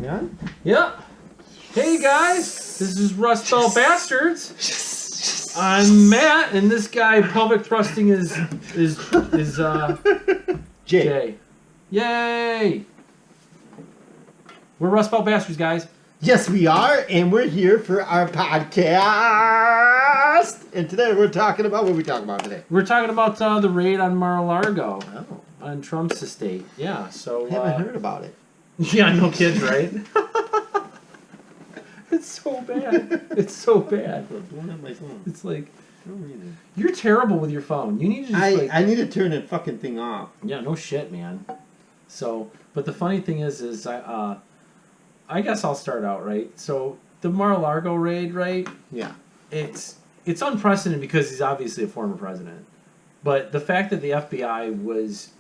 Yeah? Yep. Hey guys, this is RustBeltBastards. I'm Matt, and this guy pelvic thrusting is Jay. Yay! We're RustBeltBastards, guys. Yes, we are, and we're here for our podcast. And today we're talking about, what are we talking about today? We're talking about the raid on Lago. Oh. On Trump's estate. Yeah, so... I haven't heard about it. Yeah, no kids, right? It's so bad. It's so bad. It's like... You're terrible with your phone. You need to just I need to turn that fucking thing off. Yeah, no shit, man. So, but the funny thing is I guess I'll start out, right? So, the Mar-a-Lago raid, right? Yeah. It's unprecedented because he's obviously a former president. But the fact that the FBI was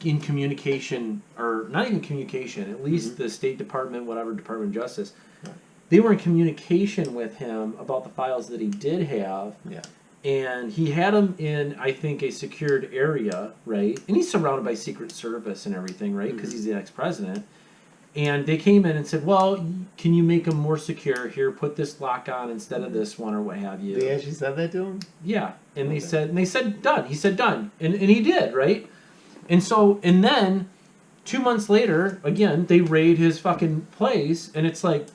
in communication, or not even communication, at least the State Department, whatever, Department of Justice, they were in communication with him about the files that he did have. Yeah. And he had them in, I think, a secured area, right? And he's surrounded by Secret Service and everything, right? Because he's the ex-president. And they came in and said, well, can you make them more secure? Here, put this lock on instead of this one or what have you. They actually said that to him? Yeah. And they said, done. He said, done. And he did, right? And so, and then 2 months later, again, they raid his fucking place. And it's like,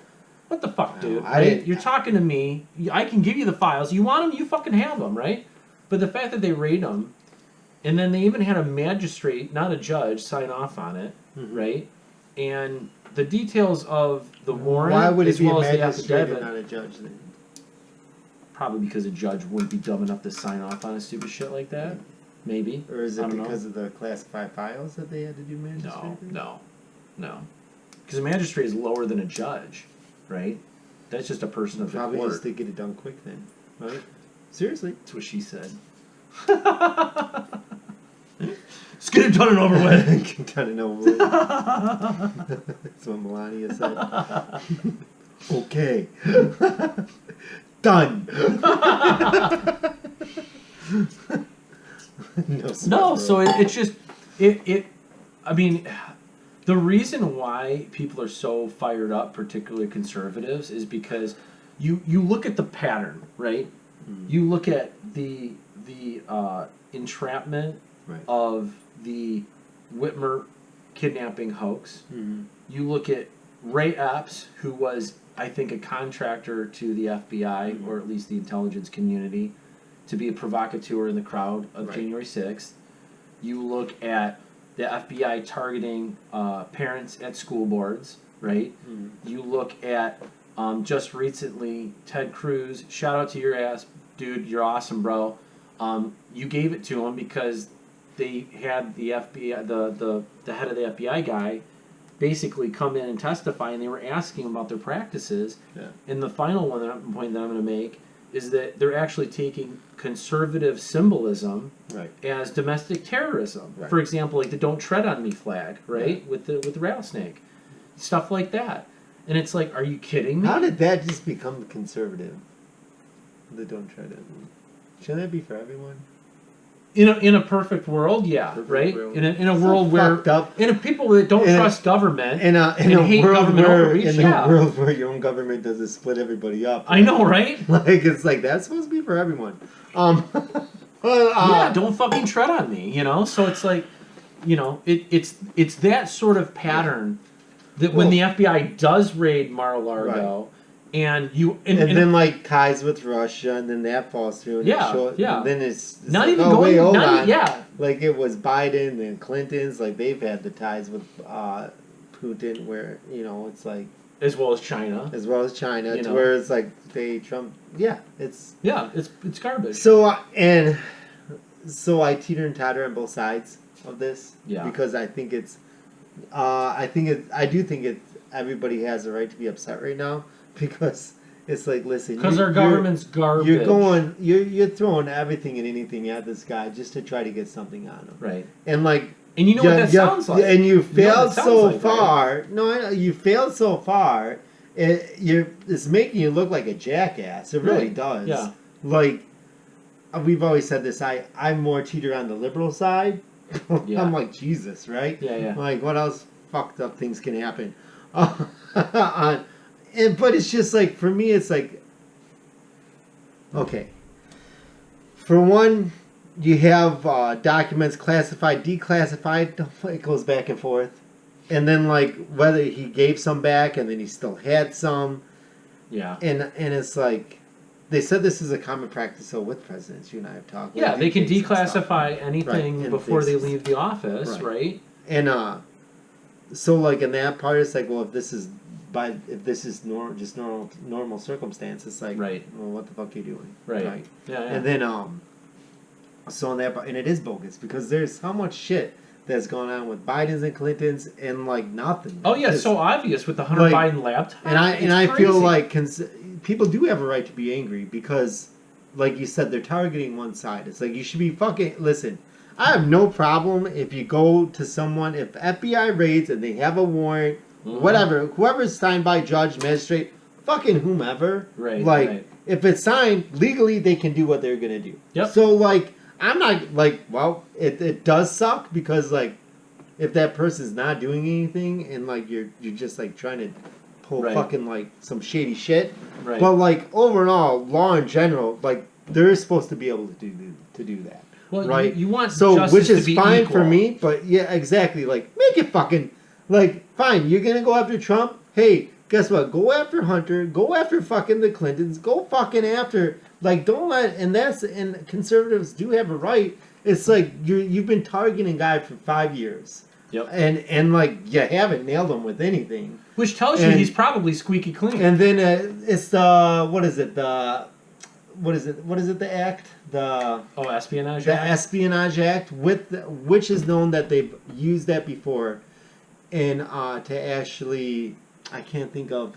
what the fuck, dude? Right? You're talking to me. I can give you the files. You want them? You fucking have them, right? But the fact that they raid them, and then they even had a magistrate, not a judge, sign off on it, right? And the details of the warrant, why would it as be well a as the magistrate and affidavit, not a judge then? probably because a judge wouldn't be dumb enough to sign off on a stupid shit like that. Maybe. Or is it because of the classified files that they had to do magistrate? No. Because a magistrate is lower than a judge, right? That's just a person of the court. Probably just to get it done quick then, right? Seriously. That's what she said. Let's get it done and over with. Get it done and over with. That's what Melania said. Okay. Done. No, so it's just I mean, the reason why people are so fired up, particularly conservatives, is because you look at the pattern, right? You look at the entrapment of the Whitmer kidnapping hoax. You look at Ray Epps, who was, I think, a contractor to the FBI, or at least the intelligence community, to be a provocateur in the crowd of January 6th. You look at the FBI targeting parents at school boards, right? You look at, just recently, Ted Cruz, shout out to your ass, dude, you're awesome, bro. You gave it to him because they had the FBI, the head of the FBI guy, basically come in and testify, and they were asking about their practices. And the final point that I'm going to make is that they're actually taking conservative symbolism as domestic terrorism. For example, like the "Don't Tread on Me" flag, right? With the rattlesnake, stuff like that. And it's like, are you kidding me? How did that just become conservative? The "Don't Tread on Me." Shouldn't that be for everyone? In a perfect world, yeah, right. World. In a world where in a people that don't trust government in a hate government overreach, in a world where your own government doesn't split everybody up. I know, right? Like it's like that's supposed to be for everyone. Yeah, don't fucking tread on me, you know. So it's like, you know, it's that sort of pattern that when the FBI does raid Mar-a-Lago. And then like ties with Russia, and then that falls through. And and then it's not like, even going. Hold not on. Yeah, like it was Biden and Clinton's. Like they've had the ties with Putin, where it's like as well as China, to where it's like Trump. Yeah, it's garbage. So I teeter and totter on both sides of this. Yeah, because I think I do think everybody has the right to be upset right now. Because it's like, listen, because our government's garbage. You're throwing everything and anything at this guy just to try to get something on him, right? And like, and you know what that sounds like, and you failed so far. Right? No, I know you failed so far. It's making you look like a jackass. It really does. Yeah. Like we've always said this. I'm more teeter on the liberal side. I'm like Jesus, right? Yeah. Like what else fucked up things can happen? but it's just like, for me, it's like, okay. For one, you have documents classified, declassified. It goes back and forth. And then, like, whether he gave some back and then he still had some. Yeah. And it's like, they said this is a common practice, so with presidents, you and I have talked. Yeah, they can declassify anything before they leave the office, right? And so, like, in that part, it's like, well, if this is normal circumstance, it's like, well, what the fuck are you doing? Right. Yeah. And then so in that part, and it is bogus because there's so much shit that's going on with Biden's and Clinton's and like nothing. Oh yeah, so obvious with the Hunter Biden laptop. And I feel like people do have a right to be angry because, like you said, they're targeting one side. It's like, you should be fucking listen. I have no problem if you go to someone, if FBI raids and they have a warrant, whatever, whoever's signed by judge, magistrate, fucking whomever. Right. If it's signed legally, they can do what they're gonna do. Yep. So like, I'm not like, well, it does suck because like, if that person's not doing anything and like you're just like trying to pull fucking like some shady shit. Right. But like overall, law in general, like they're supposed to be able to do that. Well, right. You want which is to be fine equal. for me, but yeah, exactly. Like, make it fucking like fine. You're gonna go after Trump. Hey, guess what? Go after Hunter. Go after fucking the Clintons. Go fucking after. Like, don't let. And conservatives do have a right. It's like you've been targeting a guy for 5 years. Yep. And like you haven't nailed him with anything. Which tells you he's probably squeaky clean. And then it's the what is it? The act? Espionage the Act? The Espionage Act, which is known that they've used that before, and to actually, I can't think of,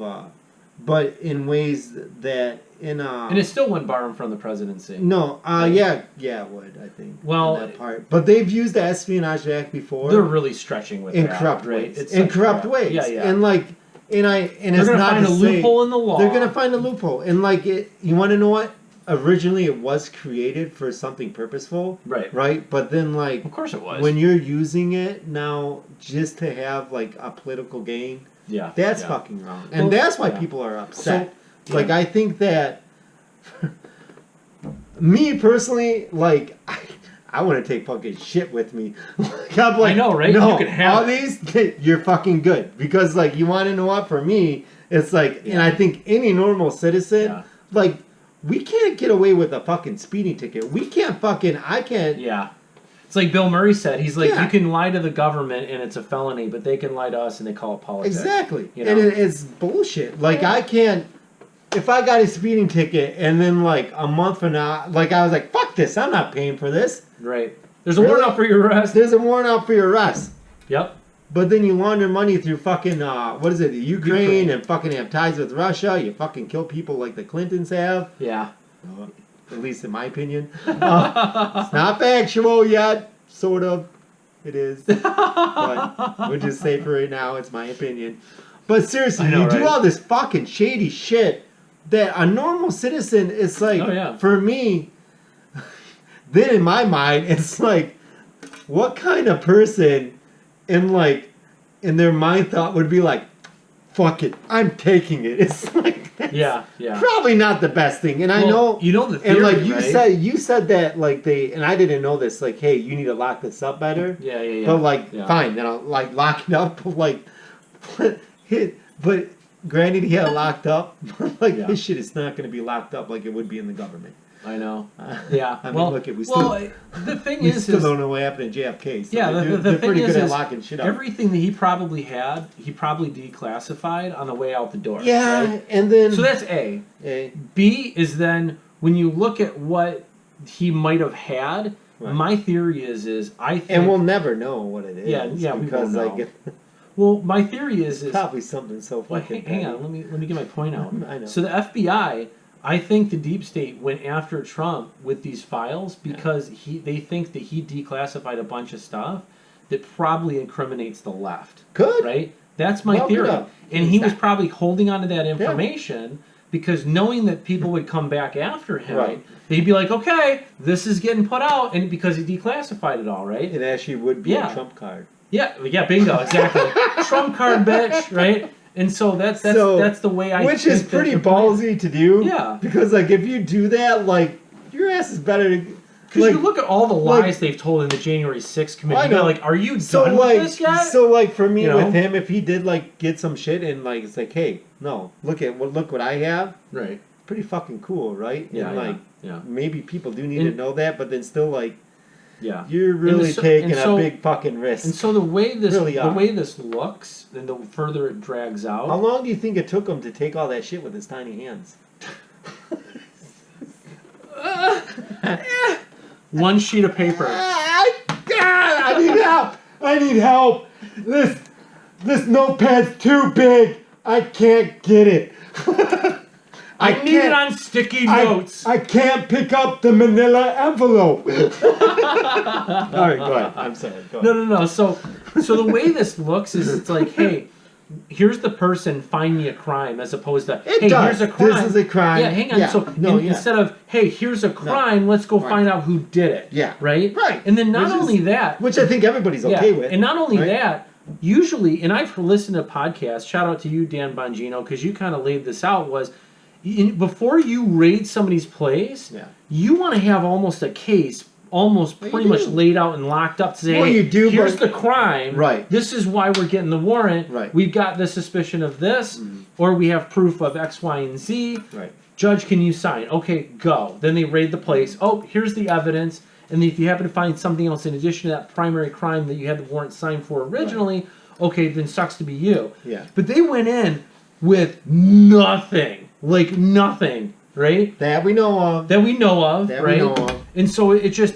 but in ways that and it still wouldn't bar him from the presidency. No, yeah, it would, I think. Well, that part, but they've used the Espionage Act before. They're really stretching with in that, corrupt right? ways. In corrupt ways, yeah. And like, and they're it's gonna not find a loophole in the law. They're gonna find a loophole, and like you want to know what? Originally, it was created for something purposeful, right? But then, like, of course, it was. When you're using it now just to have like a political gain, that's fucking wrong, and that's why people are upset. So, like, I think that me personally, like, I want to take fucking shit with me. Like, I'm like, I know, right? No, you can have all these. You're fucking good because, like, you want to know what? For me, it's like, and I think any normal citizen, like. We can't get away with a fucking speeding ticket. We can't fucking... I can't... Yeah. It's like Bill Murray said. He's like, you can lie to the government and it's a felony, but they can lie to us and they call it politics. Exactly. You know? And it's bullshit. Like, I can't... If I got a speeding ticket and then, like, a month from now... Like, I was like, fuck this. I'm not paying for this. Right. There's a warrant out for your arrest. There's a warrant out for your arrest. Yep. But then you launder money through fucking, the Ukraine and fucking have ties with Russia. You fucking kill people like the Clintons have. Yeah. At least in my opinion. It's not factual yet. Sort of. It is. But we'll just say for right now, it's my opinion. But seriously, you do all this fucking shady shit that a normal citizen, it's like, for me, then in my mind, it's like, what kind of person... in their mind thought would be like, fuck it, I'm taking it. It's like, probably not the best thing. And I know, you know the theory, and like you said that like and I didn't know this, like, hey, you need to lock this up better. Yeah. But like, fine, then I'll like lock it up. But granted, he had it locked up. Like this shit is not going to be locked up like it would be in the government. I know. Yeah. I mean, look, the thing is, still don't know what happened in JFK. So the they're thing pretty is, good at locking shit up. Everything that he probably had, he probably declassified on the way out the door. Yeah, right? and then so that's A. B is then when you look at what he might have had. Right. My theory is I think, and we'll never know what it is. Yeah, because we won't know. Well, my theory is probably something so fucking. Hang on, let me get my point out. I know. So the FBI. I think the deep state went after Trump with these files because they think that he declassified a bunch of stuff that probably incriminates the left. Good. Right? That's my theory. And he was probably holding on to that information because knowing that people would come back after him, they'd be like, okay, this is getting put out, and because he declassified it all, right? It actually would be a Trump card. Yeah, bingo, exactly. Trump card, bitch, right? And so that's the way I. Which is pretty ballsy to do. Yeah. Because like if you do that, like your ass is better to. Because you look at all the lies they've told in the January 6th committee. I know. Like, are you done with this yet? So like for me with him, if he did like get some shit and like it's like, hey, no, look what I have. Right. Pretty fucking cool, right? Yeah. And like maybe people do need to know that, but then still like. Yeah, you're really taking a big fucking risk. And so the way this looks, and the further it drags out. How long do you think it took him to take all that shit with his tiny hands? One sheet of paper. I need help! I need help! This notepad's too big. I can't get it. I need it on sticky notes. I can't pick up the manila envelope. All right, go ahead. I'm sorry. Go ahead. No. So the way this looks is it's like, hey, here's the person, find me a crime, as opposed to, hey, here's a crime. This is a crime. Yeah, hang on. Yeah. So instead of, hey, here's a crime, let's go find out who did it. Yeah. Right? Right. And then not only that. Which I think everybody's okay with. And not only that, usually, and I've listened to podcasts, shout out to you, Dan Bongino, because you kind of laid this out, was before you raid somebody's place, you want to have almost a case, pretty much laid out and locked up to say, hey, here's the crime. Right. This is why we're getting the warrant. Right. We've got the suspicion of this, or we have proof of X, Y, and Z. Right. Judge, can you sign? Okay, go. Then they raid the place. Oh, here's the evidence. And if you happen to find something else in addition to that primary crime that you had the warrant signed for originally, okay, then sucks to be you. Yeah. But they went in with nothing. Like nothing, right? That we know of. Right? And so it just,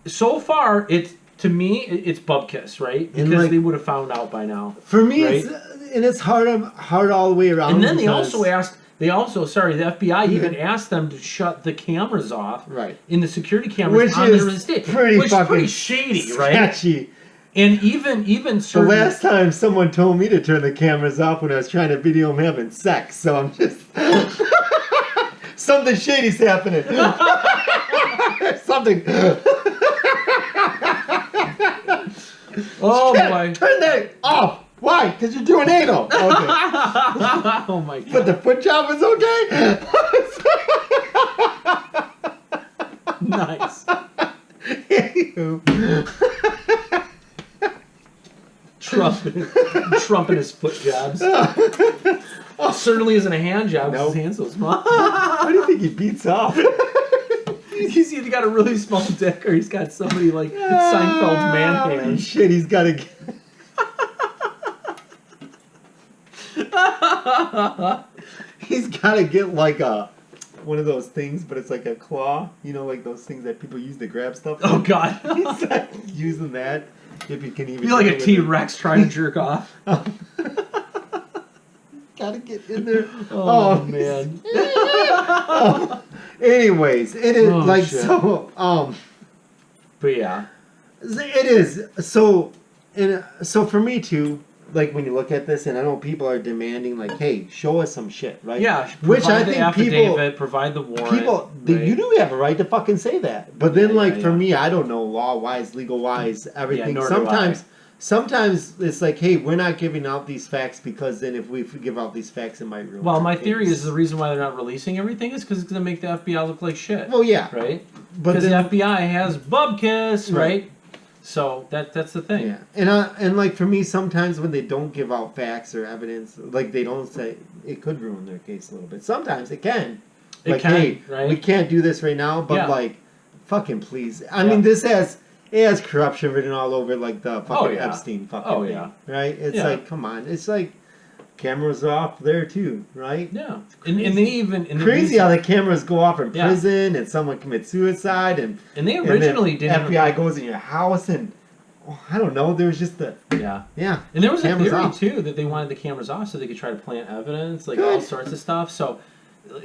so far, to me, it's bubkiss, right? Because they would have found out by now. For me, it's hard all the way around. And then the FBI even asked them to shut the cameras off in the security cameras on their estate. Which is pretty shady, right? Sketchy. And even certain... The last time someone told me to turn the cameras off when I was trying to video them having sex, so I'm just... Something shady's happening. Something... Oh, boy. Turn that off! Why? Because you're doing anal. Okay. Oh, my God. But the foot job is okay? Nice. Trump and his foot jobs. Certainly isn't a hand job because his hand's so small. How do you think he beats off? He's either got a really small dick or he's got somebody like Seinfeld's man hand. Shit, he's got to get... He's got to get like one of those things, but it's like a claw. You know, like those things that people use to grab stuff. Oh, God. He's like using that. If you can even... Feel like a T-Rex trying to jerk off. Gotta get in there. Oh man. Anyways, it is so. But yeah, it is so. And so for me too, like when you look at this, and I know people are demanding, like, "Hey, show us some shit," right? Yeah. Which I think provide the warrant. People, you do have a right to fucking say that. But then, for me, I don't know law-wise, legal-wise, everything. Sometimes it's like, hey, we're not giving out these facts because then if we give out these facts, it might ruin. Well, my theory is the reason why they're not releasing everything is because it's going to make the FBI look like shit. Well, yeah, right. Because the FBI has bubkiss, right? So that's the thing. Yeah, and like for me, sometimes when they don't give out facts or evidence, like they don't say, it could ruin their case a little bit. Sometimes it can. Like, hey, we can't do this right now, but like, fucking please. I mean, it has corruption written all over, like the fucking Epstein fucking thing, right? It's like, come on, it's like cameras are off there too, right? Yeah, and they even crazy how the cameras go off in prison and someone commits suicide and they originally didn't. FBI goes in your house and I don't know. There was just the and there was a theory too that they wanted the cameras off so they could try to plant evidence, like all sorts of stuff. So.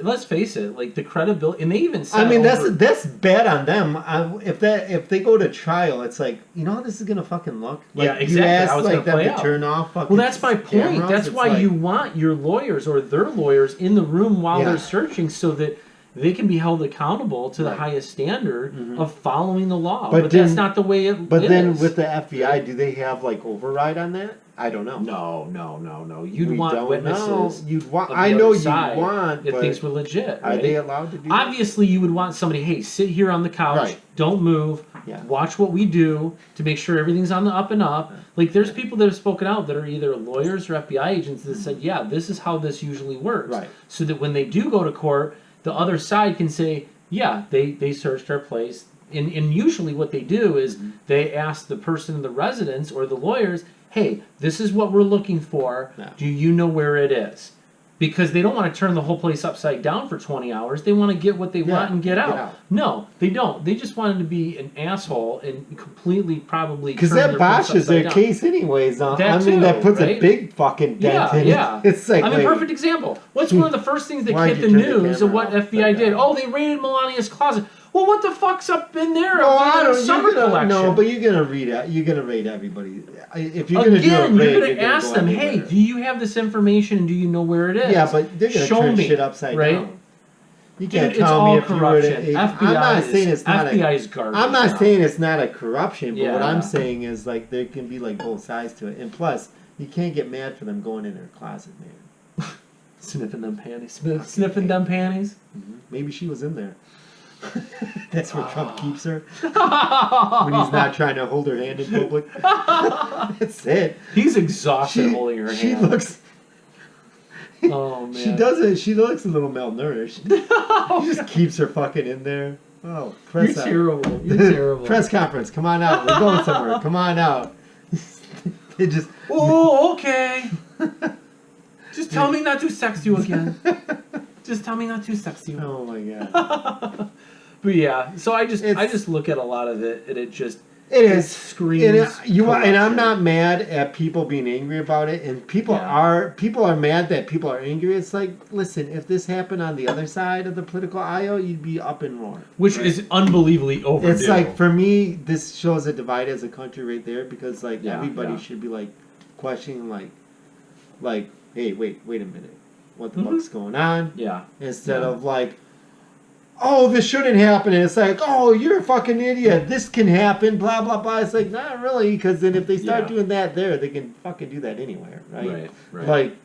Let's face it, like the credibility, and they even said. I mean, that's bad on them. If they go to trial, it's like, you know how this is gonna fucking look. Like, yeah, exactly. You ask like them to turn off. Well, that's my point. That's why you want your lawyers or their lawyers in the room while they're searching, so that they can be held accountable to the highest standard of following the law. But then, that's not the way it is. But then with the FBI, do they have like override on that? I don't know. No. You'd want witnesses. You'd want. I know you want. If things were legit. Right? Are they allowed to do? Obviously, you would want somebody. Hey, sit here on the couch. Don't move. Yeah. Watch what we do to make sure everything's on the up and up. Like, there's people that have spoken out that are either lawyers or FBI agents that said, yeah, this is how this usually works. Right. So that when they do go to court, the other side can say, yeah, they searched our place. And usually what they do is they ask the person in the residence or the lawyers, hey, this is what we're looking for. No. Do you know where it is? Because they don't want to turn the whole place upside down for 20 hours. They want to get what they want and get out. No, they don't. They just want him to be an asshole and completely probably because that botches their case anyways. That puts a big fucking dent in it. It's like, perfect example. What's one of the first things that hit the news of what FBI did? Oh, they raided Melania's closet. Well, what the fuck's up in there? Summer collection. No, but you're gonna read it. You're gonna rate everybody. If you're gonna do a raid, you're gonna ask them, hey, do you have this information and do you know where it is? Yeah, but they're gonna turn shit upside down. You can't tell me if corruption. you were to. I'm not saying it's not FBI's garbage. I'm not saying it's not a corruption, but what I'm saying is like there can be like both sides to it, and plus you can't get mad for them going in their closet, man. Sniffing them panties. Sniffing them panties. Maybe she was in there. That's where Trump keeps her when he's not trying to hold her hand in public. That's it. He's exhausted holding her hand. She looks. Oh man. She doesn't. She looks a little malnourished. He just keeps her fucking in there. Oh, You're terrible. You're terrible. Press conference. Come on out. We're going somewhere. Come on out. They just. Oh, okay. Just tell me not to sex you again. Just tell me not to sex you. Oh my god. But yeah, so I just look at a lot of it and it screams. And I'm not mad at people being angry about it, and people are mad that people are angry. It's like, listen, if this happened on the other side of the political aisle, you'd be up and roaring. Which is unbelievably overdue. It's like, for me, this shows a divide as a country right there, because like everybody should be like questioning like, hey, wait a minute. What the fuck's going on? Yeah. Instead of like, oh, this shouldn't happen. And it's like, oh, you're a fucking idiot. This can happen, blah, blah, blah. It's like, not really, because then if they start doing that there, they can fucking do that anywhere, right? Right. Like,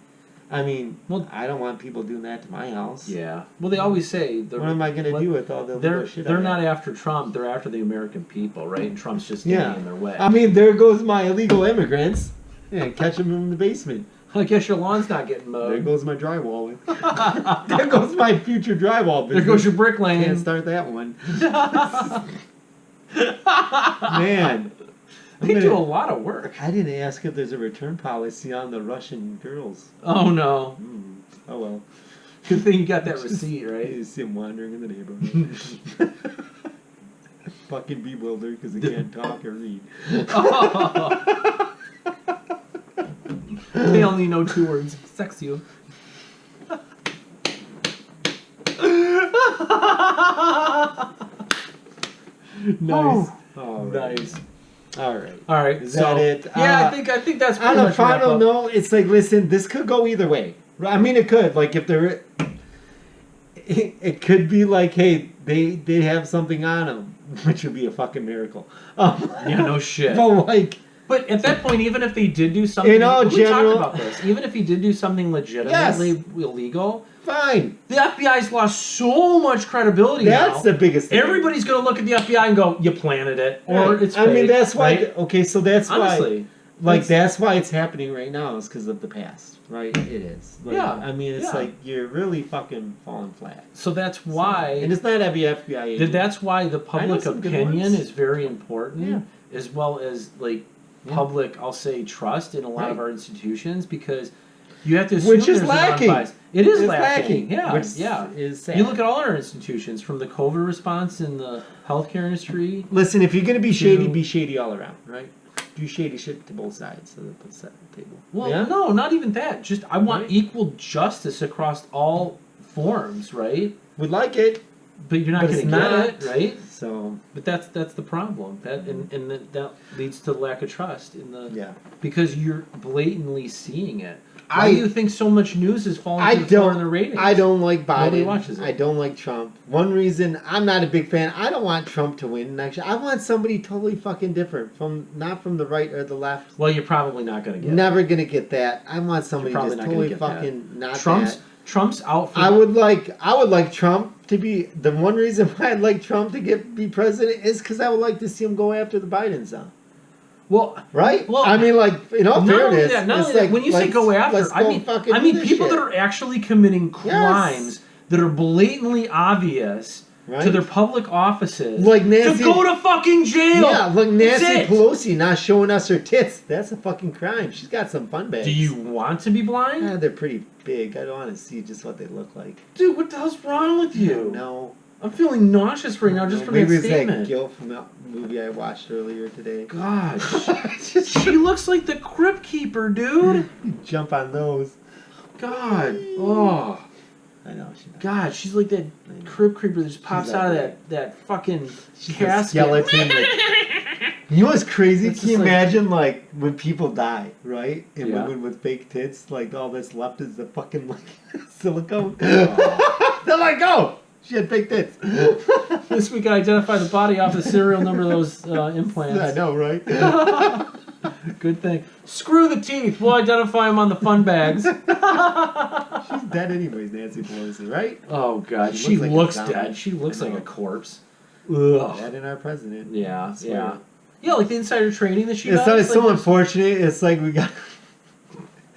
I mean, I don't want people doing that to my house. Yeah. Well, they always say... What am I going to do with all the little shit? They're not after Trump. They're after the American people, right? And Trump's just getting in their way. I mean, there goes my illegal immigrants. Yeah, catch them in the basement. I guess your lawn's not getting mowed. There goes my drywall. There goes my future drywall business. There goes your bricklaying. Can't start that one. Man. They do a lot of work. I didn't ask if there's a return policy on the Russian girls. Oh, no. Oh, well. Good thing you got that receipt, right? You see them wandering in the neighborhood. Fucking bewildered because they can't talk or read. They only know 2 words. Sex you. Nice. Nice. All right. All right. Is that it? Yeah, I think that's pretty on much a final note. It's like, listen, this could go either way. I mean, it could. Like, if there, it could be like, hey, they have something on them, which would be a fucking miracle. Yeah, no shit. But like. But at that point, even if they did do something, we talked about this. Even if he did do something legitimately illegal, fine. The FBI's lost so much credibility. That's the biggest thing. Everybody's going to look at the FBI and go, "You planted it," or it's fake. I mean, that's why. Right? Okay, so that's honestly, why. Like that's why it's happening right now is because of the past, right? It is. Like, yeah. I mean, it's like you're really fucking falling flat. So that's why. And it's not every FBI agent. That's why the public opinion is very important, as well as like. Public, I'll say, trust in a lot of our institutions, because you have to assume which is lacking. It is lacking. Yeah, which is sad. You look at all our institutions, from the COVID response in the healthcare industry. Listen, if you're going to be shady all around, right? Do shady shit to both sides of the table. Well, no, not even that. Just I want equal justice across all forms, right? We'd like it. But you're not going to get it, right? So, but that's the problem. That leads to lack of trust in the yeah, because you're blatantly seeing it. Why do you think so much news is falling to the floor in the ratings? I don't like Biden. Nobody watches it. I don't like Trump. One reason I'm not a big fan. I don't want Trump to win next year. I want somebody totally fucking different not from the right or the left. Well, you're probably not going to get. Never gonna get that. I want somebody just totally fucking not that. Trump's out for. I would like Trump to be the one reason why I'd like Trump to be president is because I would like to see him go after the Bidens now. Well, right? Well, I mean, like, in all fairness, when you say go after, I mean people that are actually committing crimes that are blatantly obvious to their public offices, like Nancy, to go to fucking jail. Yeah, like Nancy Pelosi not showing us her tits. That's a fucking crime. She's got some fun bags. Do you want to be blind? Yeah, they're pretty big. I don't want to see just what they look like. Dude, what the hell's wrong with you? No. I'm feeling nauseous right now just from that statement. Maybe it's that Gil from that movie I watched earlier today. God. She looks like the Crypt Keeper, dude. You jump on those. God. Oh. I know. God, she's like that Crypt Keeper that just pops out of that fucking casket. Skeleton. You know what's crazy? Can you imagine, like, when people die, right? And women with fake tits, like, all that's left is the fucking, like, silicone. Oh. They're like, oh! She had fake tits. This we can identify the body off the serial number of those implants. I know, right? Good thing. Screw the teeth. We'll identify them on the fun bags. She's dead anyways, Nancy Pelosi, right? Oh, God. She looks dead. She looks like a corpse. Ugh. Dead in our president. Yeah, yeah. Yeah, like the insider trading that she does. It's so unfortunate. It's like we got...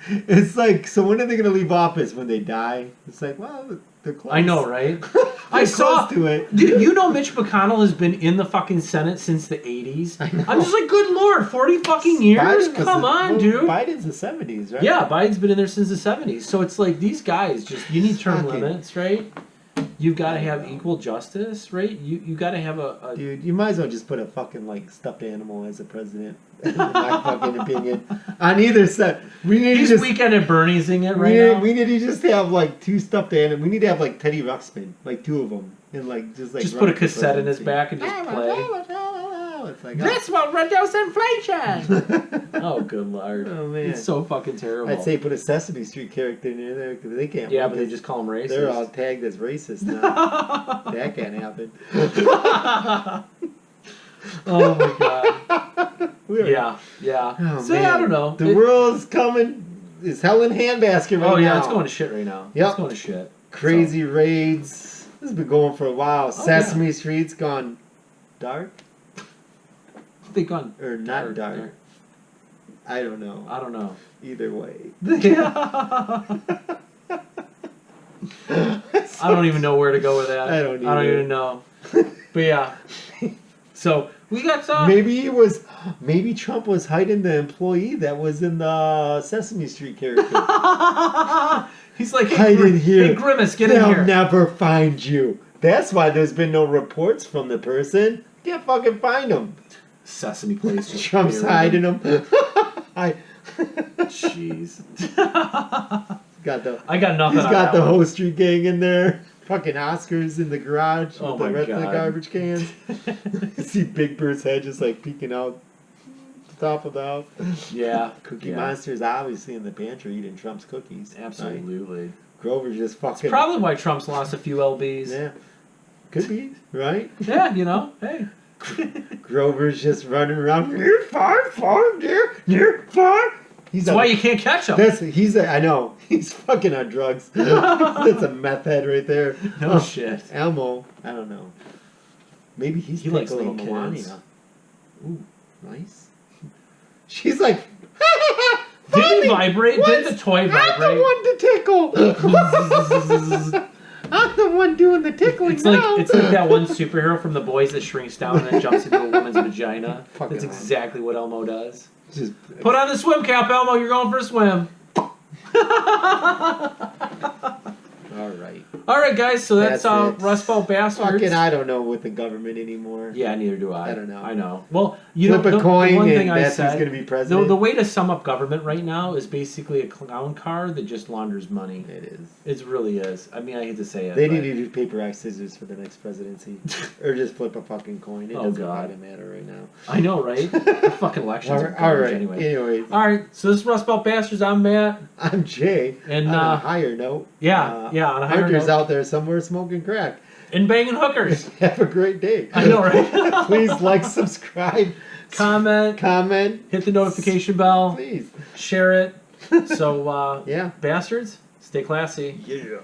It's like, so when are they going to leave office? When they die? It's like, well... They're close. I know, right? I saw to it. Dude, you know Mitch McConnell has been in the fucking Senate since the 80s? I'm just like, good lord, 40 fucking years? Come on, dude. Biden's the 70s, right? Yeah, Biden's been in there since the 70s. So it's like, these guys just, you need term limits, right? You've got to have equal justice, right? You got to have a... Dude, you might as well just put a fucking, like, stuffed animal as a president, in my fucking opinion. On either side. He's Weekend at Bernie's-ing it now. We need to just have, like, 2 stuffed animals. We need to have, like, Teddy Ruxpin, like, 2 of them. And, like, just put a cassette in his back and just play. It's like, this will reduce inflation! Oh, good lord. Oh, man. It's so fucking terrible. I'd say put a Sesame Street character in there because they can't. Yeah, but they just call them racist. They're all tagged as racist now. That can't happen. Oh, my God. Yeah. Oh, so, I don't know. The world's coming. It's hell in handbasket right now. Oh, yeah, it's going to shit right now. Yep. It's going to shit. Crazy raids. This has been going for a while. Sesame Street's gone dark. They gone or not dark. I don't know. I don't know. Either way. I don't even know where to go with that. I don't even know. But yeah. So we got some. Maybe Trump was hiding the employee that was in the Sesame Street character. He's like, hide in here. Hey, Grimace, get in here. They'll never find you. That's why there's been no reports from the person. You can't fucking find him. Sesame Place. Trump's hiding him. Jeez. I got nothing. He's got the Ho Street gang in there. Fucking Oscars in the garage with the rest of the garbage cans. You see Big Bird's head just like peeking out the top of the house. Yeah. Cookie Monster's obviously in the pantry eating Trump's cookies. Absolutely. Right? Grover's just fucking... It's probably why Trump's lost a few LBs. Yeah. Could be, right? Yeah, you know, hey. Grover's just running around. Near far, near far. That's why you can't catch him. I know. He's fucking on drugs. That's a meth head right there. No shit. Elmo, I don't know. Maybe he likes little kids. Ooh, nice. She's like, did it vibrate? Did the toy vibrate? I'm the one to tickle. I'm the one doing the tickling. It's like that one superhero from The Boys that shrinks down and then jumps into a woman's vagina. That's exactly what Elmo does. Put on the swim cap, Elmo. You're going for a swim. All right. All right, guys. So that's Rust Belt Bastards. Fucking, I don't know with the government anymore. Yeah, neither do I. I don't know. I know. Well, Flip a coin, the one and thing I that's said, who's going to be president. the way to sum up government right now is basically a clown car that just launders money. It is. It really is. I mean, I hate to say it. They need to do paper, rock, scissors for the next presidency, or just flip a fucking coin. It doesn't fucking matter right now. I know, right? The fucking elections. All right. Anyway. Anyways. All right. So this is Rust Belt Bastards. I'm Matt. I'm Jay. And on a higher note. Yeah. On a higher Hunters note. out there somewhere smoking crack. And banging hookers. Have a great day. I know, right? Please like, subscribe, comment, hit the notification bell, please share it. So, yeah, bastards, stay classy. Yeah.